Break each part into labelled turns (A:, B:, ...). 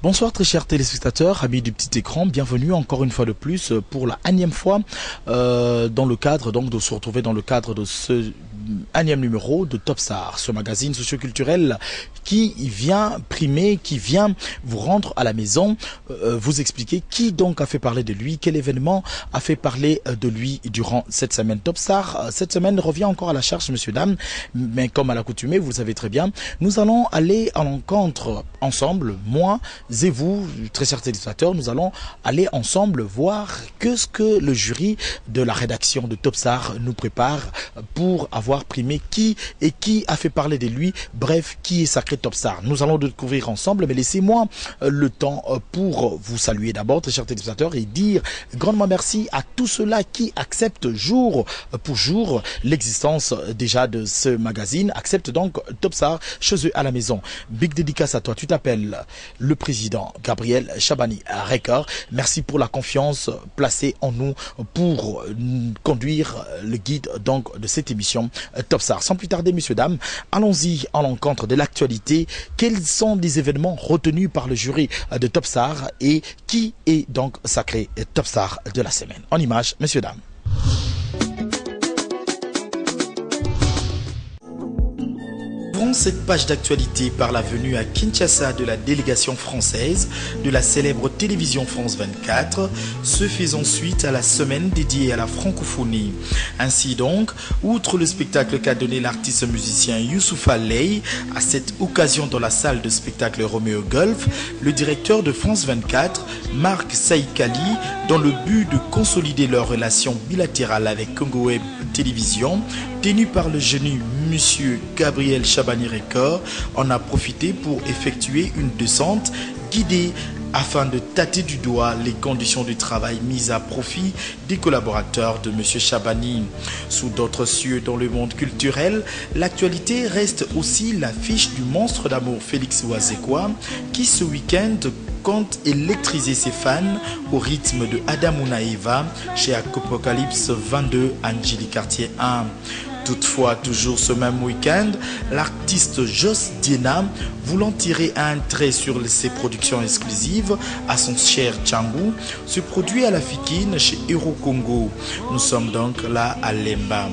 A: Bonsoir très chers téléspectateurs, amis du petit écran, bienvenue encore une fois de plus pour la énième fois dans le cadre donc de se retrouver dans le cadre de ce énième numéro de Topstar, ce magazine socioculturel qui vient primer, qui vient vous rendre à la maison, vous expliquer qui donc a fait parler de lui, quel événement a fait parler de lui durant cette semaine. Topstar, cette semaine revient encore à la charge, messieurs, dames, mais comme à l'accoutumée, vous le savez très bien, nous allons aller à l'encontre ensemble, moi et vous, très chers téléspectateurs, nous allons aller ensemble voir ce que le jury de la rédaction de Topstar nous prépare pour avoir primé qui a fait parler de lui, bref, qui est sacré Topstar. Nous allons découvrir ensemble, mais laissez-moi le temps pour vous saluer d'abord, très chers téléspectateurs, et dire grandement merci à tous ceux-là qui acceptent jour pour jour l'existence déjà de ce magazine, acceptent donc Topstar chez eux à la maison. Big dédicace à toi, tu t'appelles le président Gabriel Chabani Record. Merci pour la confiance placée en nous pour conduire le guide donc de cette émission Topstar. Sans plus tarder, messieurs, dames, allons-y à l'encontre de l'actualité. Quels sont les événements retenus par le jury de Topstar et qui est donc sacré Topstar de la semaine? En images, messieurs, dames. Cette page d'actualité par la venue à Kinshasa de la délégation française de la célèbre télévision France 24, se faisant suite à la semaine dédiée à la francophonie. Ainsi donc, outre le spectacle qu'a donné l'artiste musicien Youssoufa Ley, à cette occasion dans la salle de spectacle Roméo Golf, le directeur de France 24, Marc Saïkali, dans le but de consolider leur relation bilatérale avec Congo Web Télévision, tenu par le génie monsieur Gabriel Chabani Record, en a profité pour effectuer une descente guidée afin de tâter du doigt les conditions de travail mises à profit des collaborateurs de M. Chabani. Sous d'autres cieux dans le monde culturel, l'actualité reste aussi l'affiche du monstre d'amour Félix Ouazekwa qui ce week-end compte électriser ses fans au rythme de Adamuna Eva chez Apocalypse 22 Angélie Cartier 1. Toutefois, toujours ce même week-end, l'artiste Joss Diena, voulant tirer un trait sur ses productions exclusives à son cher Tchangou, se produit à la Fikine chez Hero Congo. Nous sommes donc là à Lemba.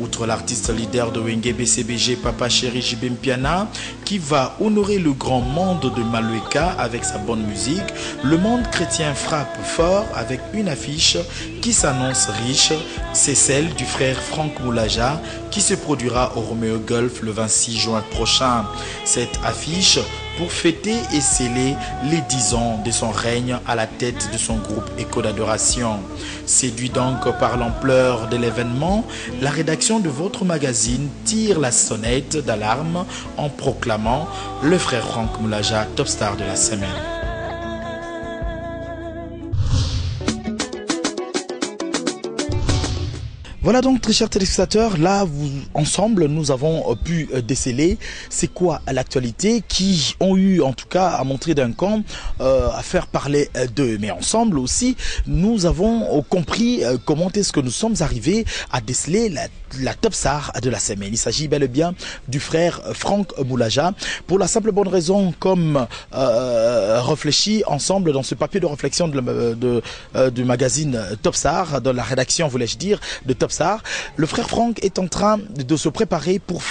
A: Outre l'artiste leader de Wenge BCBG, Papa Chéri Jibempiana, qui va honorer le grand monde de Malueka avec sa bonne musique, le monde chrétien frappe fort avec une affiche qui s'annonce riche. C'est celle du frère Franck Moulaja qui se produira au Roméo Golf le 26 juin prochain. Cette affiche pour fêter et sceller les 10 ans de son règne à la tête de son groupe Écho d'Adoration. Séduit donc par l'ampleur de l'événement, la rédaction de votre magazine tire la sonnette d'alarme en proclamant le frère Franck Moulaja Topstar de la semaine. Voilà donc très chers téléspectateurs, là ensemble nous avons pu déceler c'est quoi l'actualité qui ont eu en tout cas à montrer d'un camp, à faire parler d'eux. Mais ensemble aussi nous avons compris comment est-ce que nous sommes arrivés à déceler la Topstar de la semaine. Il s'agit bel et bien du frère Franck Moulaja pour la simple bonne raison comme réfléchi ensemble dans ce papier de réflexion du magazine Topstar, dans la rédaction voulais-je dire de Topstar. Le frère Franck est en train de se préparer pour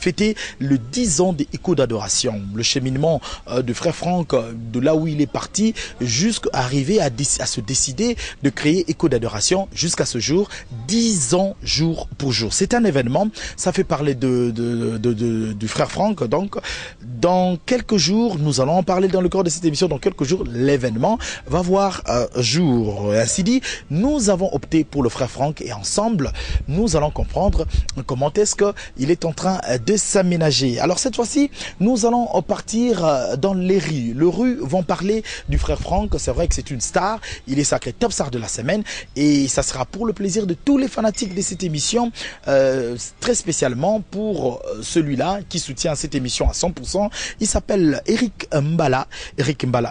A: fêter le 10 ans des Échos d'Adoration. Le cheminement de Frère Franck, de là où il est parti, jusqu'à arriver à se décider de créer Échos d'Adoration jusqu'à ce jour, 10 ans jour pour jour. C'est un événement, ça fait parler du Frère Franck. Donc, dans quelques jours, nous allons en parler dans le cadre de cette émission. Dans quelques jours, l'événement va voir jour. Ainsi dit, nous avons opté pour le Frère Franck et ensemble, nous allons comprendre comment est-ce qu'il est en train de s'aménager. Alors cette fois-ci, nous allons partir dans les rues. Les rues vont parler du Frère Franck. C'est vrai que c'est une star. Il est sacré top star de la semaine et ça sera pour le plaisir de tous les fanatiques de cette émission, très spécialement pour celui-là qui soutient cette émission à 100%. Il s'appelle Eric Mbala,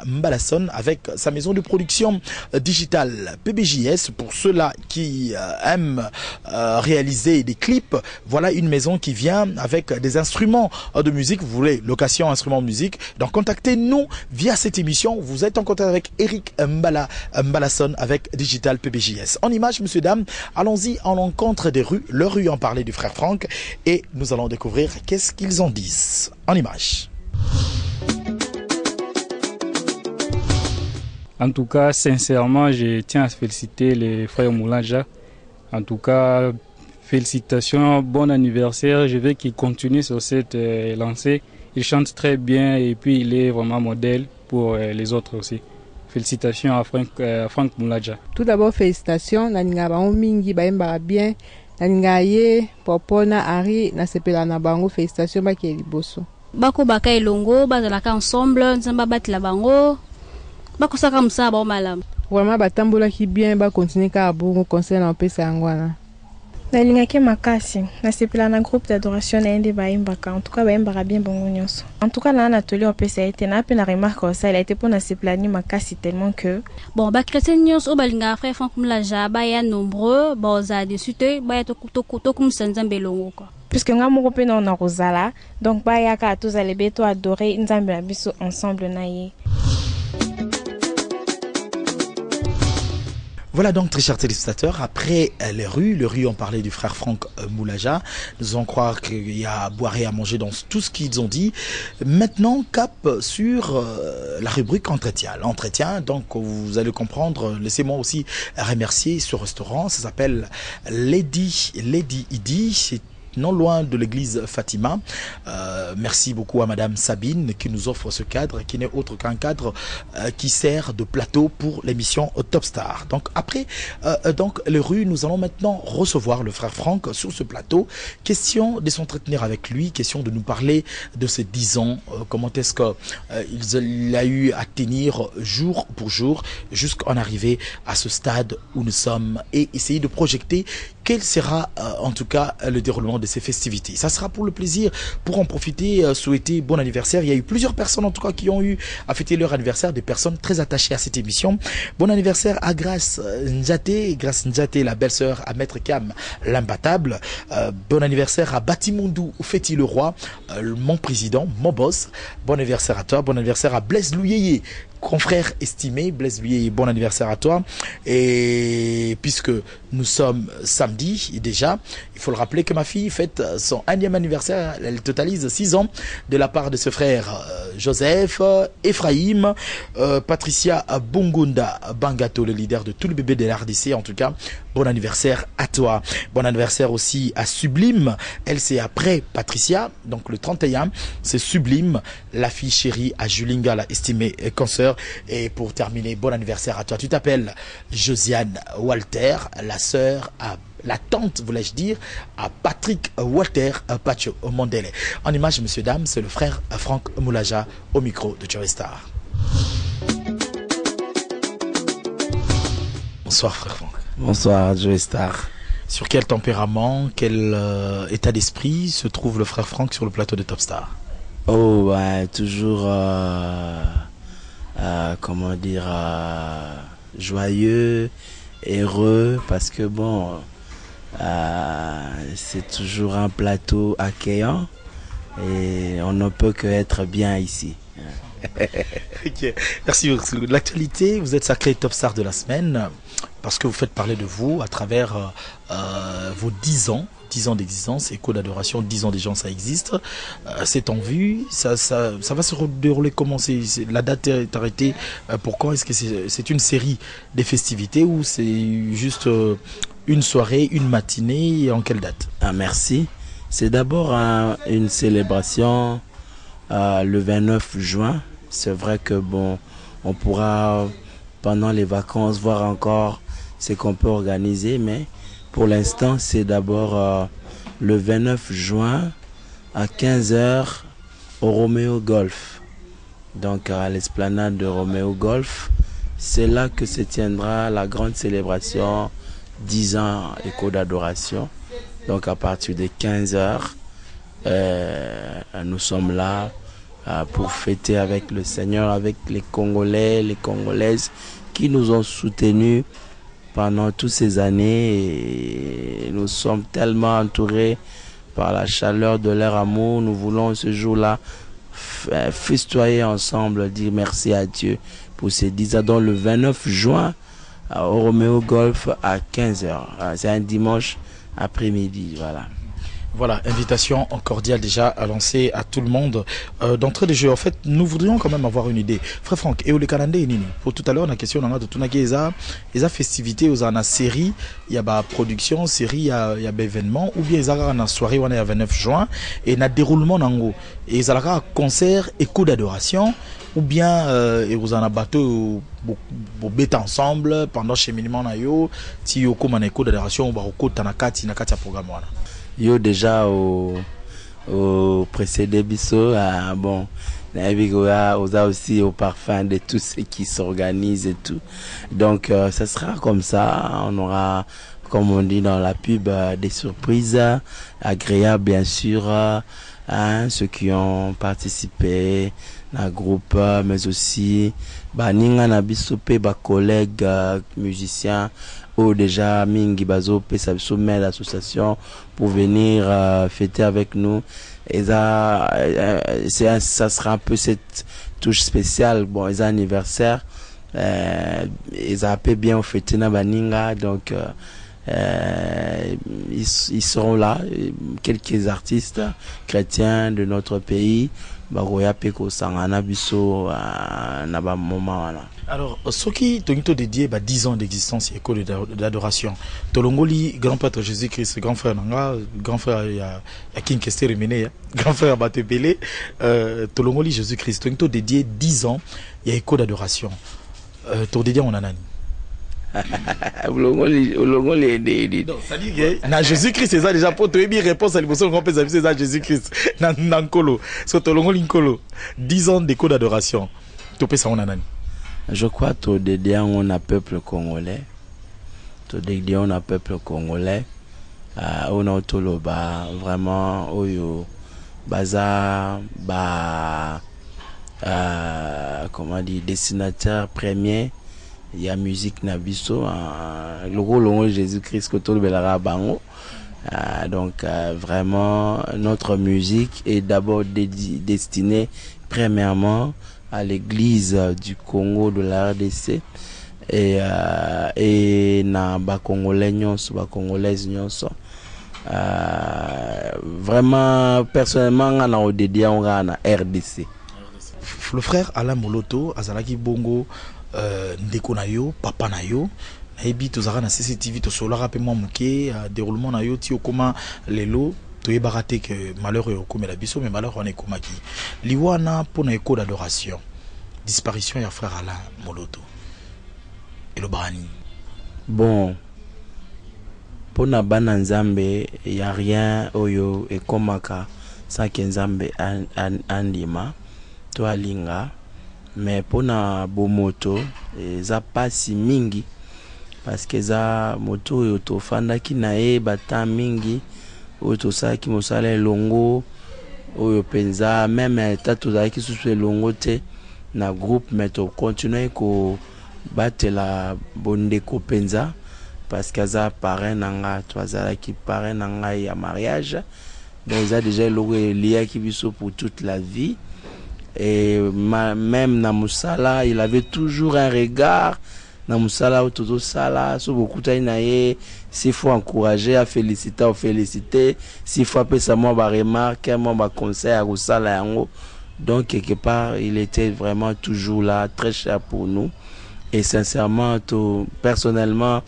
A: Mbalason, avec sa maison de production digitale PBJS. Pour ceux-là qui aiment réaliser des clips, voilà une maison qui vient avec des instruments de musique. Vous voulez location instruments de musique, donc contactez-nous via cette émission. Vous êtes en contact avec Eric Mbalason avec Digital PBJS. En images, messieurs, dames, allons-y en l'encontre des rues. Leur rue en parlait du Frère Franck et nous allons découvrir qu'est-ce qu'ils en disent. En images.
B: En tout cas, sincèrement, je tiens à féliciter les frères Moulaja. En tout cas, félicitations, bon anniversaire. Je veux qu'il continue sur cette lancée. Il chante très bien et puis il est vraiment modèle pour les autres aussi. Félicitations à Franck Moulaja.
C: Tout d'abord, félicitations. Naninga bango mingi baemba bien. Naninga ye popona Ari na sepela na bango. Félicitations baki liboso.
D: Bako baka elongo bazalaka ensemble nzamba batela bango. Bako saka musa ba malamu.
C: Vraiment batambola ki bien ba continuer ka bongo conseil na pesa yangwana.
E: Nalingaki makasi na sepela na groupe d'adoration na ende baimbaka. En tout cas baimbaka bien bongo nyonso. En tout cas na atelier au pesa été na pe na remarque ça il a été pour na sepela ni makasi tellement que
D: bon ba chrétien nyonso o balinga frère Franck Moulaja ba ya nombreux ba za dessus te ba ya to kum sanzambe longo quoi.
E: Puisque nga moko pe na rozala donc ba ya ka tous aller beto adorer nzambe na biso ensemble na ye.
A: Voilà donc, très chers téléspectateurs, après les rues ont parlé du Frère Franck Moulaja. Nous allons croire qu'il y a à boire et à manger dans tout ce qu'ils ont dit. Maintenant, cap sur la rubrique entretien. L'entretien, donc vous allez comprendre, laissez-moi aussi remercier ce restaurant. Ça s'appelle Lady Idi. C'est non loin de l'église Fatima. Merci beaucoup à Madame Sabine qui nous offre ce cadre, qui n'est autre qu'un cadre qui sert de plateau pour l'émission Top Star. Donc après les rues, nous allons maintenant recevoir le Frère Franck sur ce plateau. Question de s'entretenir avec lui, question de nous parler de ces 10 ans, comment est-ce qu'il a eu à tenir jour pour jour jusqu'en arriver à ce stade où nous sommes et essayer de projeter quel sera en tout cas le déroulement de ces festivités. Ça sera pour le plaisir, pour en profiter, souhaiter bon anniversaire. Il y a eu plusieurs personnes en tout cas qui ont eu à fêter leur anniversaire, des personnes très attachées à cette émission. Bon anniversaire à Grace Njate, la belle-sœur à Maître Cam, l'imbattable. Bon anniversaire à Batimundou Feti le roi, mon président, mon boss. Bon anniversaire à toi, bon anniversaire à Blaise Louyeye, confrère estimé. Blaise Louyeye, bon anniversaire à toi. Et puisque nous sommes samedi déjà, il faut le rappeler que ma fille fête son 1e anniversaire. Elle totalise 6 ans de la part de ce frère Joseph, Ephraim, Patricia Bongunda Bangato, le leader de tout le bébé de l'RDC. En tout cas, bon anniversaire à toi. Bon anniversaire aussi à Sublime. Elle, c'est après Patricia, donc le 31. C'est Sublime, la fille chérie à Julinga, la estimée consoeur. Et pour terminer, bon anniversaire à toi. Tu t'appelles Josiane Walter, la tante, voulais-je dire, à Patrick Walter Pacho Mondele. En image, messieurs, dames, c'est le frère Franck Moulaja au micro de Joey Star. Bonsoir, frère Franck.
F: Bonsoir, Joey Star.
A: Sur quel tempérament, quel état d'esprit se trouve le frère Franck sur le plateau de Top Star?
F: Oh, ouais, toujours, comment dire, joyeux, heureux, parce que bon, c'est toujours un plateau accueillant et on ne peut que être bien ici.
A: Okay. Merci beaucoup. L'actualité, vous êtes sacré Top Star de la semaine. parce que vous faites parler de vous à travers vos 10 ans d'existence, Écho d'Adoration, 10 ans déjà ça existe. C'est en vue, ça va se dérouler comment? La date est arrêtée pour quand? Est-ce que c'est une série des festivités ou c'est juste une soirée, une matinée, et en quelle date?
F: Merci. C'est d'abord une célébration le 29 juin. C'est vrai que bon, on pourra pendant les vacances voir encore ce qu'on peut organiser, mais pour l'instant c'est d'abord le 29 juin à 15h au Roméo Golf. Donc à l'esplanade de Roméo Golf, c'est là que se tiendra la grande célébration 10 ans Écho d'Adoration. Donc à partir de 15h, nous sommes là pour fêter avec le Seigneur, avec les Congolais, les Congolaises qui nous ont soutenus pendant toutes ces années. Et nous sommes tellement entourés par la chaleur de leur amour. Nous voulons ce jour-là festoyer ensemble, dire merci à Dieu pour ces 10 ans. Donc le 29 juin au Roméo Golf à 15h. C'est un dimanche après-midi, voilà.
A: Voilà, invitation cordiale déjà à lancer à tout le monde d'entrée de jeu. En fait, nous voudrions quand même avoir une idée. Frère Franck, et le Canadais nini? Pour tout à l'heure, on a question de tout les festivités, aux en série, il y a production, série, il y a événement, ou bien ils ont une soirée on est à 29 juin et un déroulement nango. Et ils ont un concert Écho d'Adoration, ou bien ils ont un bateau pour bêter ensemble pendant cheminement na yo, ti yo comme un Écho d'Adoration ou baroko tanakati nakati programme wana.
F: Yo déjà au précédé biso bon on aussi au parfum de tout ce qui s'organise et tout, donc ça sera comme ça. On aura, comme on dit dans la pub, des surprises agréables bien sûr, ceux qui ont participé dans le groupe, mais aussi ninga na biso pe ba collègues musiciens ou déjà mingi bazo pe sa sommet l'association pour venir fêter avec nous. Et ça sera un peu cette touche spéciale. Bon, les anniversaires, ils ont peu bien fêté na baninga, donc ils seront là. Quelques artistes chrétiens de notre pays.
A: Alors, ce qui est dédié 10 ans d'existence et Écho d'Adoration, Tolongoli, grand prêtre Jésus-Christ, grand frère Nanga, grand frère il y a King Kester Remene, grand frère Batebele, Tolongoli Jésus-Christ, tout dédié 10 ans, il y a Écho d'Adoration. Tout dédié on anani.
F: Non,
A: ça dit que na Jésus-Christ c'est ça déjà pour te bien réponse à l'émotion qu'on peut c'est ça Jésus-Christ nankolo so tolongoli nkolo 10 ans d'écho d'adoration to pesa on anani.
F: Je crois que dédié on a peuple congolais, to dédié on a peuple congolais, on a autoloba vraiment oyo baza comment dire dessinateur premier. Il y a musique nabiso le rôle Jésus-Christ que tout le belara bango. Donc vraiment notre musique est d'abord destinée premièrement à l'église du Congo de la RDC et na ba congolais nyonso ba congolaises nyonso. Vraiment personnellement on a dédié on na RDC.
A: Le frère Alain Moloto azalaki bongo ndeko na yo papa na yo nayebi tozaka na CCTV tosolaka pe mwa moke déroulement na yo ti okoma lelo toyebaka te ke malheur okomela biso mais malheur wana ekomaki liwana mpona Écho d'Adoration disparition ya frère Alain Moloto elobaka nini?
F: Bon, mpona bana nzambe ya rien oyo ekomaka sans ke nzambe andima to alinga. Mais pour na bomoto eza pasi mingi parce que za moto oyo tofandaki na ye bata mingi oyo tosalaki mosala elongo oyo penza même ta tozalaki susu elongo te na groupe mais tokontinue kobatela bondeko penza parce que aza parrain nanga toazalaki parrain nanga ya mariage, donc eza déjà elongo eliaki biso pour toute la vie. Et même na musala il avait toujours un regard na musala otozo sala so beaucoup naye s'il faut encourager à féliciter ou féliciter s'il faut appeler ça moi ba remarque moi ba conseil à sala yango. Donc quelque part il était vraiment toujours là, très cher pour nous. Et sincèrement, personnellement,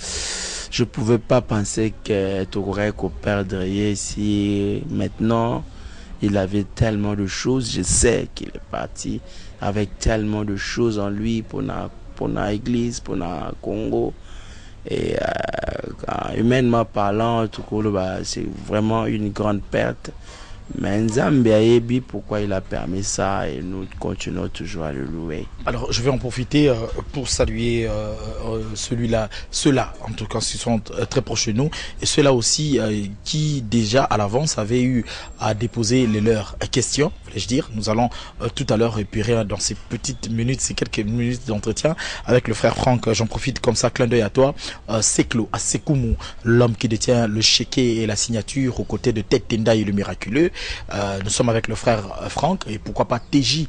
F: je ne pouvais pas penser que tu aurais qu'on perdrait si maintenant il avait tellement de choses. Je sais qu'il est parti avec tellement de choses en lui pour l'église, pour le Congo. Et humainement parlant, c'est vraiment une grande perte. Mais Nzambe ayebi pourquoi il a permis ça et nous continuons toujours à le louer.
A: Alors je vais en profiter pour saluer ceux-là en tout cas qui sont très proches de nous et ceux-là aussi qui déjà à l'avance avaient eu à déposer leurs questions, voulais-je dire. Nous allons tout à l'heure épurer dans ces petites minutes, ces quelques minutes d'entretien avec le frère Franck. J'en profite comme ça, clin d'œil à toi. Seklo Asekumu, l'homme qui détient le chéquier et la signature aux côtés de Ted Tendai le miraculeux. Nous sommes avec le frère Franck et pourquoi pas TJ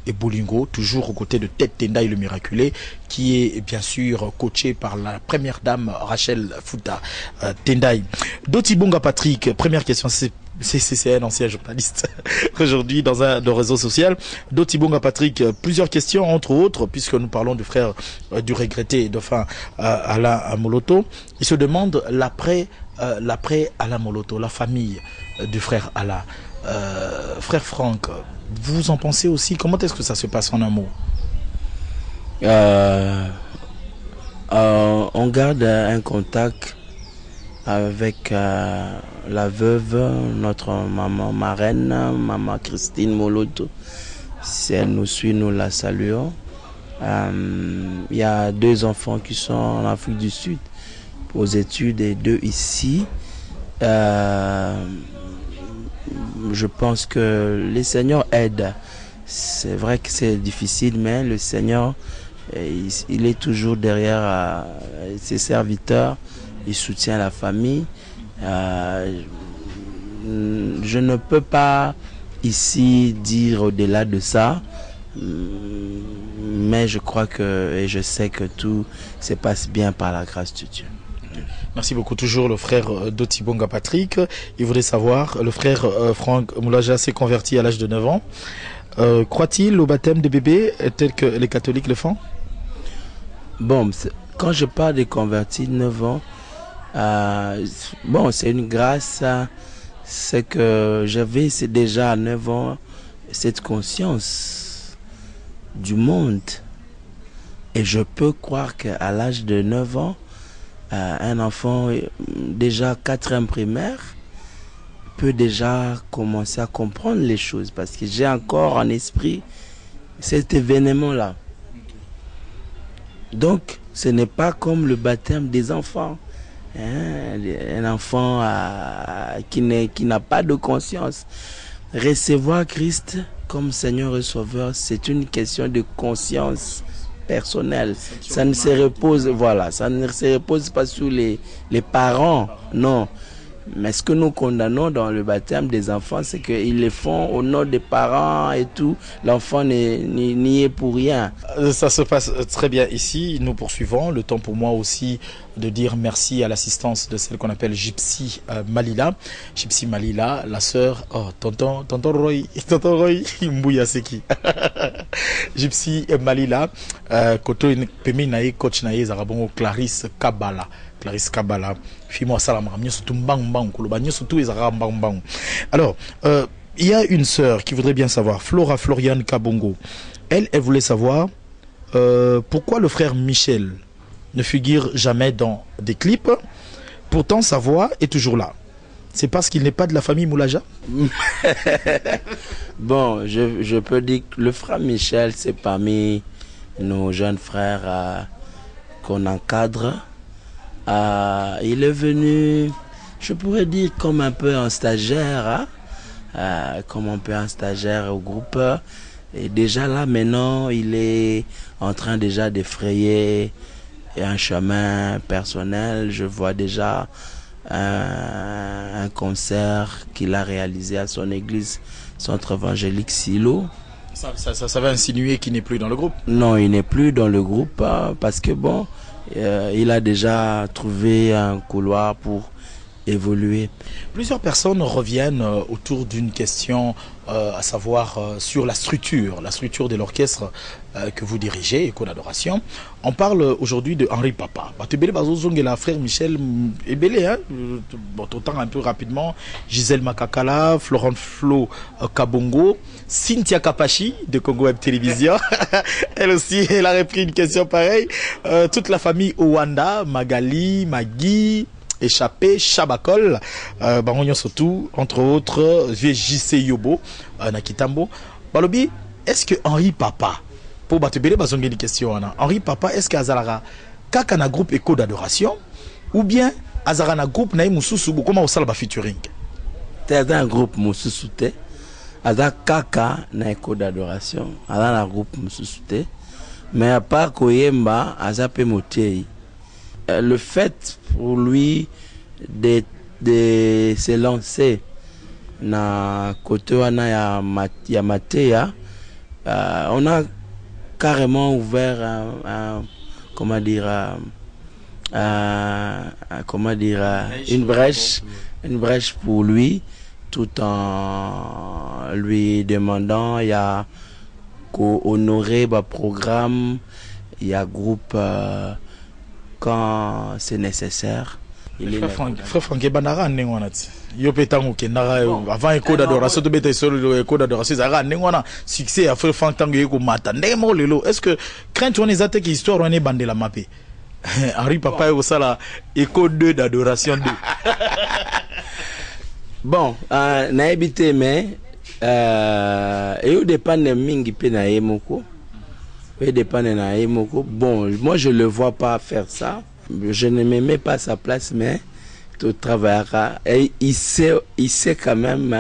A: et Bolingo, toujours aux côtés de Ted Tendai le miraculé, qui est bien sûr coaché par la première dame Rachel Fouta Tendai. Doti Bonga Patrick, première question, c'est un ancien journaliste aujourd'hui dans un réseau social. Doti Bonga Patrick, plusieurs questions entre autres, puisque nous parlons du frère du regretté dauphin Alain Moloto. Il se demande l'après Alain Moloto, la famille du frère Alain. Frère Franck, vous en pensez aussi? Comment est-ce que ça se passe en un mot?
F: On garde un contact avec la veuve, notre maman marraine, maman Christine Moloto. Si elle nous suit, nous la saluons. Il y a 2 enfants qui sont en Afrique du Sud aux études et 2 ici. Je pense que le Seigneur aide. C'est vrai que c'est difficile, mais le Seigneur, il est toujours derrière ses serviteurs. Il soutient la famille. Je ne peux pas ici dire au-delà de ça, mais je crois et je sais que tout se passe bien par la grâce de Dieu.
A: Merci beaucoup. Toujours le frère Doti Bonga Patrick. Il voulait savoir, le frère Franck Moulaja s'est converti à l'âge de 9 ans. Croit-il au baptême des bébés tel que les catholiques le font?
F: Bon, quand je parle de converti 9 ans, bon, c'est une grâce. C'est que j'avais déjà à 9 ans cette conscience du monde. Et je peux croire qu'à l'âge de 9 ans, un enfant déjà 4e primaire peut déjà commencer à comprendre les choses parce que j'ai encore en esprit cet événement-là. Donc, ce n'est pas comme le baptême des enfants. Un enfant qui n'a pas de conscience. Recevoir Christ comme Seigneur et Sauveur, c'est une question de conscience personnelle. Ça ne se repose, ça ne se repose pas sur les parents, non. Mais ce que nous condamnons dans le baptême des enfants, c'est qu'ils le font au nom des parents et tout. L'enfant n'y est pour rien.
A: Ça se passe très bien ici. Nous poursuivons. Le temps pour moi aussi de dire merci à l'assistance de celle qu'on appelle Gypsy Malila. Gypsy Malila, la sœur, tonton Roy, Mbouya Seki. Gypsy Malila, koto pemi nae coach nae zarabongo Clarisse Kabala. Alors, il y a une sœur qui voudrait bien savoir, Floriane Kabongo. Elle voulait savoir pourquoi le frère Michel ne figure jamais dans des clips. Pourtant, sa voix est toujours là. C'est parce qu'il n'est pas de la famille Moulaja?
F: Bon, je peux dire que le frère Michel, c'est parmi nos jeunes frères qu'on encadre. Il est venu, je pourrais dire, comme un peu un stagiaire, comme un peu un stagiaire au groupe. Et déjà là, maintenant, il est en train déjà d'effrayer un chemin personnel. Je vois déjà un concert qu'il a réalisé à son église, centre évangélique Silo.
A: Ça va insinuer qu'il n'est plus dans le groupe.
F: Non, il n'est plus dans le groupe parce que bon, il a déjà trouvé un couloir pour évoluer.
A: Plusieurs personnes reviennent autour d'une question, à savoir sur la structure de l'orchestre que vous dirigez, Écho d'Adoration. On parle aujourd'hui de Henri Papa. La frère Michel Ebele, hein? Bon, autant un peu rapidement, Gisèle Makakala, Florent Flo Kabongo, Cynthia Kapachi de Congo Web Télévision. Elle aussi, elle a repris une question pareille. Toute la famille Owanda, Magali, Magui, Échappé, Chabakol, Baronio surtout, entre autres, VJC Yobo, Nakitambo. Balobi, est-ce que Henri Papa, pour battre bazongé des questions, Henri Papa, est-ce qu'Azalara, kaka na groupe Écho d'Adoration, ou bien Azara na groupe Naï Moussousou, comment on salba featuring?
F: C'est un groupe Moussousou, Azara kaka na Écho d'Adoration, Azara na groupe Moussousou, mais à part Koyemba, Azara pe Motei. Le fait pour lui de se lancer na côté wana ya Matéa, on a carrément ouvert comment dire une brèche pour lui, tout en lui demandant il y a qu'honorer le programme, il y a groupe quand c'est nécessaire.
A: Frère Franck Bandara Nengonati. Yo petango kendara avant Écho d'Adoration to beta solo Écho d'Adoration zara nengona succès à Frère Franck tango yeko mata ndemo lelo. Est-ce que crainte on ezate que histoire on est bandé la mapé? Henri Papa au sala Écho 2 d'Adoration 2.
F: Bon, na habité mais et au dépend de mingi pe na yemoko. Bon, moi je ne le vois pas faire ça. Je ne me mets pas à sa place, mais tout travaillera. Et il sait quand même,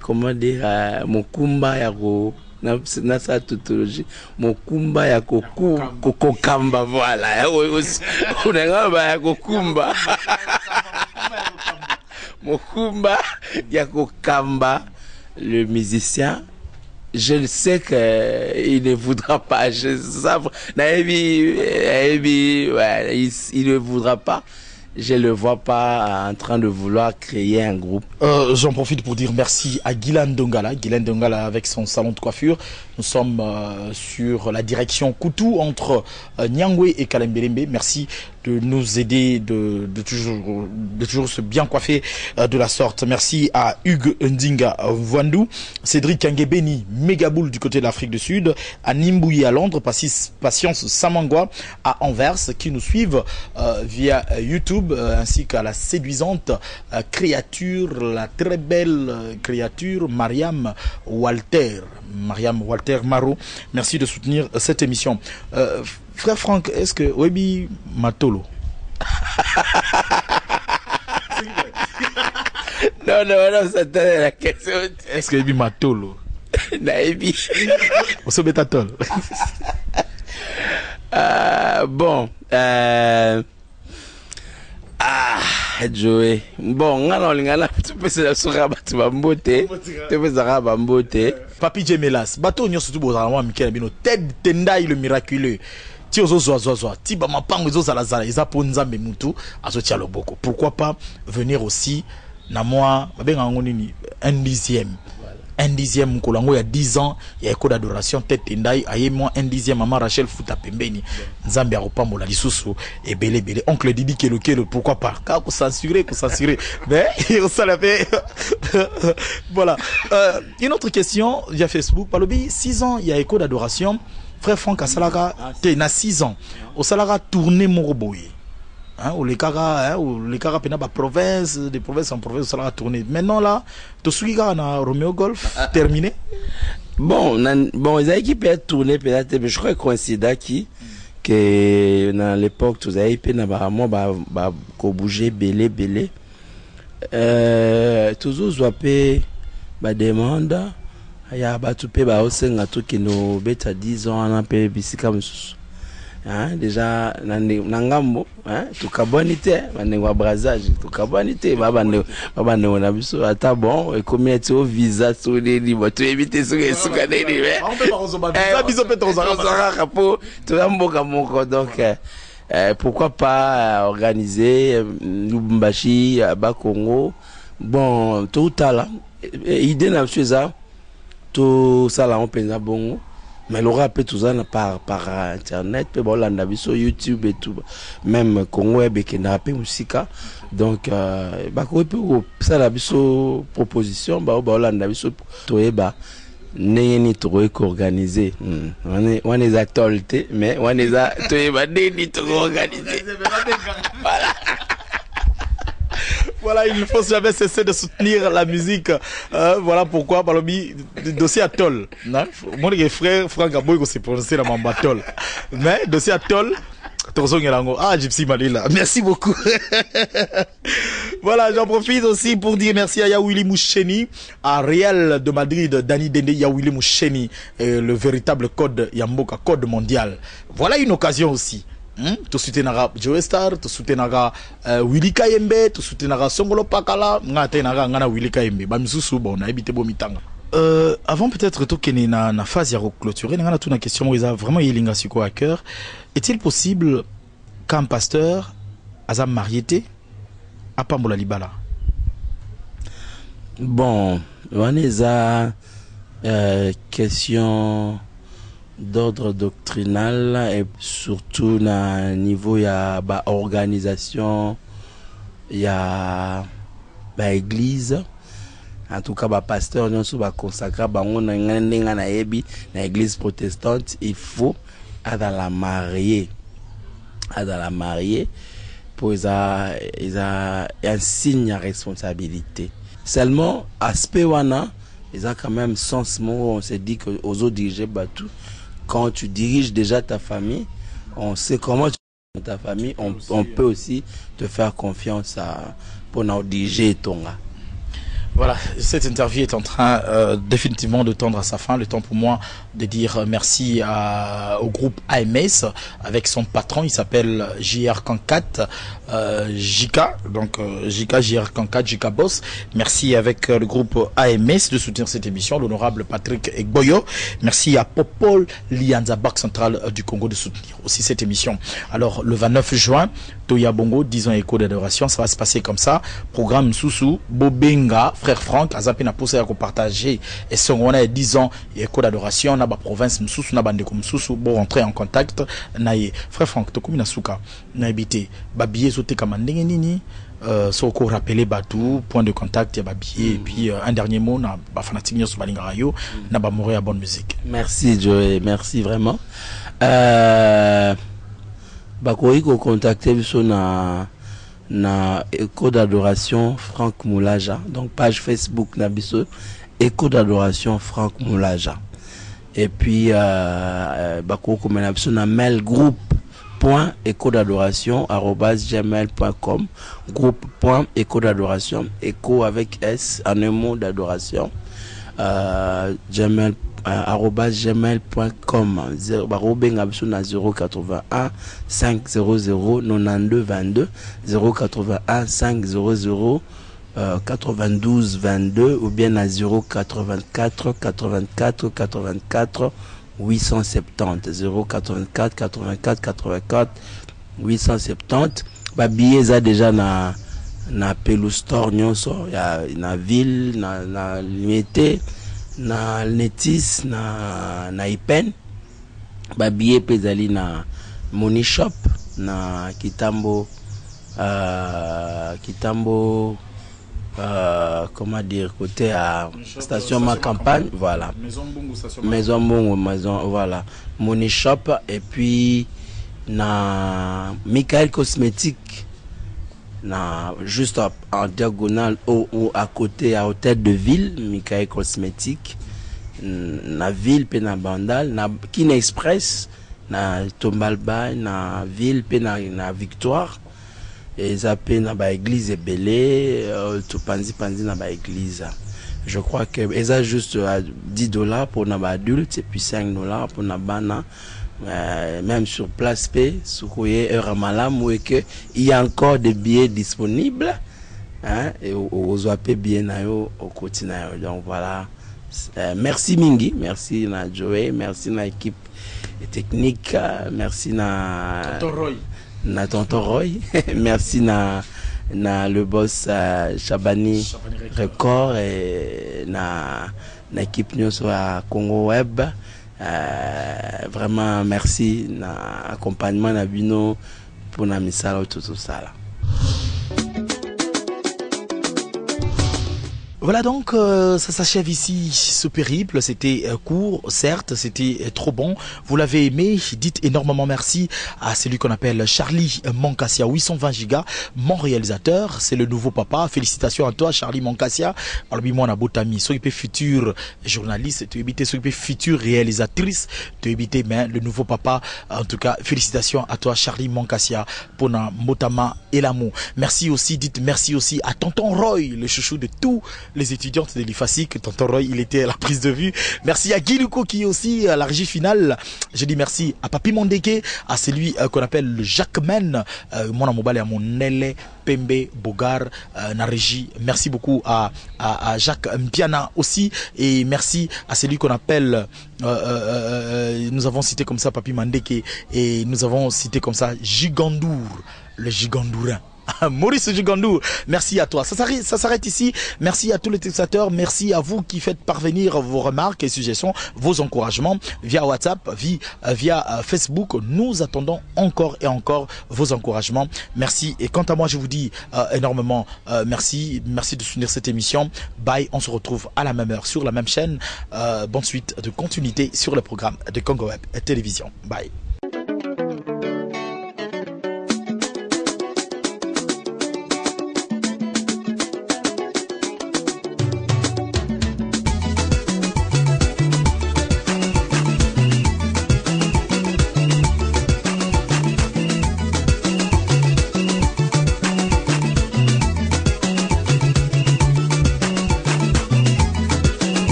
F: comment dire, mon kumba yako, na sa tautologie, mon kumba yako kamba, voilà. On est yako kumba. Mon kumba yako kamba, le musicien. Je sais qu'il ne voudra pas. Il ne voudra pas. Je ne le vois pas en train de vouloir créer un groupe.
A: J'en profite pour dire merci à Guylaine Dongala. Guylaine Dongala avec son salon de coiffure. Nous sommes sur la direction Koutou entre Nyangwe et Kalembelembe. Merci de nous aider de toujours se bien coiffer de la sorte. Merci à Hugues Ndinga Vwandou, Cédric Kangebeni, Mégaboule du côté de l'Afrique du Sud, à Nimbouyi à Londres, Patience Samangwa à Anvers qui nous suivent via YouTube ainsi qu'à la séduisante créature, la très belle créature Mariam Walter Maro. Merci de soutenir cette émission. Frère Franck, est-ce que Webi Matolo?
F: Non, c'était la question.
A: Est-ce que Webi Matolo?
F: Naïbi.
A: On se met à tol.
F: Bon. Joey. Bon, ngana tu peux se sura batu bambote. Tu peux sura bambote.
A: Papi Jemelas, bateau nyo surtout bozala Mikel Bino, Ted Tendai le miraculeux. Ti ozo zoa ti ba mapango zo zala eza ponza memutu azo tia loboko. Pourquoi pas venir aussi na moi babenga ngonini un dixième kolango il y a 10 ans il y a Écho d'Adoration Tête Tendai aye moi un dixième maman Rachel Futa Pembeni Nzambe a repambola lisusu et belé oncle Didi Kelo pourquoi pas car ko censurer mais ça l'a fait. Voilà. Une autre question via Facebook Palobi 6 ans il y a Écho d'Adoration Frère Franck Asalara na 6 ans au salara tourner Moroboye. Hein, ou les cara pena ba province de province en province ça a tourné. Maintenant là, to suiga na Romeo Golf terminé.
F: Bon, les équipes ont tourné peut-être, mais je crois coïncida que dans l'époque tous les équipes n'avaient pas bouger belé. Toujours zoapé ba demande, il y a ba tout pe ba osenga tout qui nous bête à 10 ans on a payé bisika mususu. hein, déjà nangambo hein tukabonité banengwa brazzage tukabonité babande na biso ata bon et communauté au visa sur les livres tu éviter suka des livres
A: on peut pas rezoba visa biso peut
F: tozara po tuamboka moko donc pourquoi pas organiser Lubumbashi ba Congo bon tout à là idée na biso ça tout ça là on pensa bongo. Mais le rap tout ça par internet, bon là sur YouTube et tout, même Congo et Bekena musique. Donc bah ça la biso proposition bah là biso toeba n'est trop organisé. On est actualité mais on est à toeba n'est trop organisé. Voilà.
A: Voilà, il ne faut jamais cesser de soutenir la musique. Voilà pourquoi, par le dossier Atoll. Mon frère Franck Aboy s'est prononcé la mamba Atoll. Mais dossier Atoll, Gypsy Malila. Merci beaucoup. Voilà, j'en profite aussi pour dire merci à Yawili Moucheni, à Real de Madrid, Dani Dende Yawili Moucheni, le véritable code Yamboka, code mondial. Voilà une occasion aussi. Tu soutenara Joe Star, tu soutenara Willy Kayembe, tu soutenara Songolo Pakala, ngana Willy Kayembe. Bamisusu bon, na habité Bomitanga. Avant peut-être tokené na phase ya clôturer, ngana tout na question moi vraiment yelinga siko à cœur. Est-il possible qu'un pasteur azam mariété à Pambola Libala?
F: Bon, on est à question d'ordre doctrinal et surtout na niveau ya ba organisation ya ba église en tout cas ba pasteur nyonso ba consacrer bango na ndenga na yebi na église protestante il faut à la mariée pour ça un signe à responsabilité seulement aspect wana ils ont quand même sens mot on s'est dit que aux autres diriger batou. Quand tu diriges déjà ta famille, on sait comment tu diriges ta famille, on peut aussi te faire confiance pour nous diriger ton gars.
A: Voilà, cette interview est en train définitivement de tendre à sa fin. Le temps pour moi de dire merci au groupe AMS avec son patron, il s'appelle JR Kankat, Jika, donc Jika, JR Kankat, Jika Boss. Merci avec le groupe AMS de soutenir cette émission, l'honorable Patrick Egboyo. Merci à Popol Lianza, Banque centrale du Congo de soutenir aussi cette émission. Alors le 29 juin, Toya Bongo, 10 ans écho d'adoration, ça va se passer comme ça. Programme Soussou, Bobenga, Frère Franck, Azapina poussé à partager et son on a 10 ans écho d'adoration, na ba province Msoussou, na bande comme Msoussou, bon rentrer en contact, naïe. Frère Franck, to kumina suka, na habité, babiye zote kamandenge nini, soko rappeler Batou, point de contact, ya babiye, et puis un dernier mot, na ba fanatique nyos balingarayo, na ba mourir à bonne musique.
F: Merci Joey, merci vraiment. Bakoyi ko contacter biso na écho d'adoration Franck Moulaja, donc page Facebook na biso écho d'adoration Franck Moulaja, et puis bakoyi ko mena biso na mail groupe.écho-d'adoration@gmail.com, groupe.écho-d'adoration, écho avec S en un mot d'adoration, gmail.com, barobenga biso na 081 500 92 22, 081 500 92 22, ou bien à 084 84 84 870, 084 84 84 870. Babiye za déjà na Pelu Store nyonso ya na ville na limité na Netis na Ipen. Babiye pezali na Money Shop na Kitambo comment dire, côté à station ma campagne, voilà. Maison Bongo, voilà. Money Shop, et puis na Michael Cosmétique, na juste en diagonale ou à côté à hôtel de ville, Michael Cosmétique, na ville pe na Bandal, na Kin Express, na Tombalba, na ville pe na Victoire. Et ça paye na ba église belé, tout panzi na ba église. Je crois que ça juste $10 pour na ba adulte et puis $5 pour na bana même sur Place P, Soukoye et Ramalam, où il y a encore des billets disponibles. Hein, et aux OAP bien au quotidien. Donc voilà. Merci Mingi, merci na Joey, merci na équipe technique, merci na Tonton Roy, merci na le boss Chabani Record et na équipe Nyonso à Congo Web. Vraiment merci na accompagnement na bino pour na misala tout ça là.
A: Voilà donc, ça s'achève ici ce périple. C'était court, certes, c'était trop bon. Vous l'avez aimé. Dites énormément merci à celui qu'on appelle Charlie Mancassia, 820 gigas, mon réalisateur. C'est le nouveau papa. Félicitations à toi, Charlie Mancassia. Alors, moi, on a beau ami, soyez futur journaliste, tu éviter, soyez future réalisatrice, tu éviter, mais le nouveau papa. En tout cas, félicitations à toi, Charlie Mancassia, pour na motama et l'amour. Merci aussi, dites merci aussi à Tonton Roy, le chouchou de tous les étudiantes de l'IFASIC. Tonton Roy, il était à la prise de vue. Merci à Guy Luco qui est aussi à la régie finale. Je dis merci à Papi Mondeke, à celui qu'on appelle le Jacques Men, mon amobale à mon Nele Pembe Bogar, na régie. Merci beaucoup à Jacques Mpiana aussi, et merci à celui qu'on appelle nous avons cité comme ça Papi Mondeke, et nous avons cité comme ça Gigandour, le Gigandourin. Maurice Gigandou, merci à toi. Ça s'arrête ici. Merci à tous les téléspectateurs. Merci à vous qui faites parvenir vos remarques et suggestions, vos encouragements via WhatsApp, via Facebook. Nous attendons encore et encore vos encouragements. Merci. Et quant à moi, je vous dis énormément merci. Merci de soutenir cette émission. Bye. On se retrouve à la même heure sur la même chaîne. Bonne suite de continuité sur le programme de Congo Web Télévision. Bye.